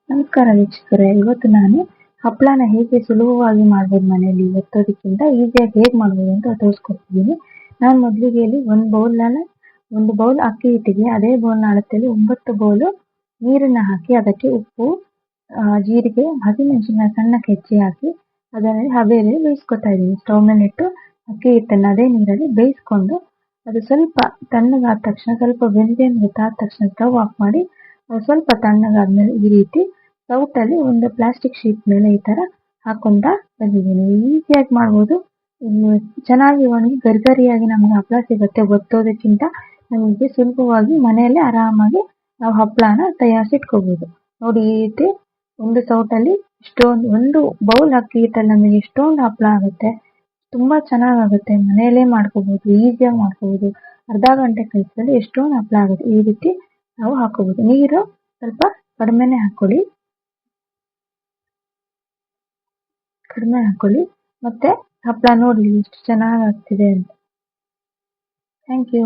ನಮಸ್ಕಾರ ವೀಕ್ಷಕರೇ, ಇವತ್ತು ನಾನು ಹಪ್ಪಳನ ಹೇಗೆ ಸುಲಭವಾಗಿ ಮಾಡ್ಬೋದು ಮನೆಯಲ್ಲಿ ಒತ್ತೋದಕ್ಕಿಂತ ಈಸಿಯಾಗಿ ಹೇಗೆ ಮಾಡ್ಬೋದು ಅಂತ ತೋರಿಸ್ಕೊಡ್ತಿದ್ದೀನಿ. ನಾನು ಮೊದಲಿಗೆ ಇಲ್ಲಿ ಒಂದು ಬೌಲ್ ಅಕ್ಕಿ ಹಿಟ್ಟಿಗೆ ಅದೇ ಬೌಲ್ನ ಅಳತೆಯಲ್ಲಿ 9 ಬೌಲ್ ನೀರನ್ನ ಹಾಕಿ ಅದಕ್ಕೆ ಉಪ್ಪು, ಜೀರಿಗೆ, ಹಸಿಮೆಣಸಿನಕಾಯಿ ಸಣ್ಣಕ್ಕೆ ಹೆಚ್ಚಿ ಹಾಕಿ ಅದರಲ್ಲಿ ಹಬೆಯಲ್ಲಿ ಬೇಯಿಸ್ಕೊತಾ ಇದ್ದೀನಿ. ಸ್ಟವ್ ಮೇಲೆ ಇಟ್ಟು ಅಕ್ಕಿ ಹಿಟ್ಟನ್ನು ಅದೇ ನೀರಲ್ಲಿ ಬೇಯಿಸ್ಕೊಂಡು ಅದು ಸ್ವಲ್ಪ ತಣ್ಣಗಾದ ತಕ್ಷಣ, ಸ್ವಲ್ಪ ಬೆಂದೆ ಅಂತ ಗೊತ್ತಾದ ತಕ್ಷಣ ಸ್ಟವ್ ಆಫ್ ಮಾಡಿ ಅದು ಸ್ವಲ್ಪ ತಣ್ಣಗಾದ್ಮೇಲೆ ಈ ರೀತಿ ಸೌಟಲ್ಲಿ ಒಂದು ಪ್ಲಾಸ್ಟಿಕ್ ಶೀಟ್ ಮೇಲೆ ಈ ತರ ಹಾಕೊಂತಾ ಬಂದಿದ್ದೀನಿ. ಈಸಿಯಾಗಿ ಮಾಡ್ಬೋದು. ಚೆನ್ನಾಗಿ ಒಣಗಿ ಗರಿಗರಿಯಾಗಿ ನಮ್ಗೆ ಹಪ್ಪಳ ಸಿಗುತ್ತೆ. ಒತ್ತೋದಕ್ಕಿಂತ ನಮಗೆ ಸುಲಭವಾಗಿ ಮನೆಯಲ್ಲೇ ಆರಾಮಾಗಿ ನಾವು ಹಪ್ಪಳನ ತಯಾರಿಸಿಟ್ಕೋಬಹುದು. ನೋಡಿ, ಈ ರೀತಿ ಒಂದು ಸೌಟಲ್ಲಿ ಒಂದು ಬೌಲ್ ಅಕ್ಕಿ ಹಿಟ್ಟಲ್ಲಿ ನಮಗೆ ಎಷ್ಟೊಂದು ಹಪ್ಪಳ ಆಗುತ್ತೆ. ತುಂಬಾ ಚೆನ್ನಾಗಾಗುತ್ತೆ. ಮನೆಯಲ್ಲೇ ಮಾಡ್ಕೋಬಹುದು, ಈಸಿಯಾಗಿ ಮಾಡ್ಕೋಬಹುದು. ಅರ್ಧ ಗಂಟೆ ಕೆಲಸದಲ್ಲಿ ಎಷ್ಟೊಂದು ಹಪ್ಪಳ ಆಗುತ್ತೆ. ಈ ರೀತಿ ನಾವು ಹಾಕೋಬಹುದು. ನೀರು ಸ್ವಲ್ಪ ಕಡಿಮೆ ಹಾಕೊಳ್ಳಿ. ಮತ್ತೆ ಹಪ್ಪಳ ನೋಡಿ ಎಷ್ಟು ಚೆನ್ನಾಗಿ ಆಗ್ತಿದೆ ಅಂತ. Thank you.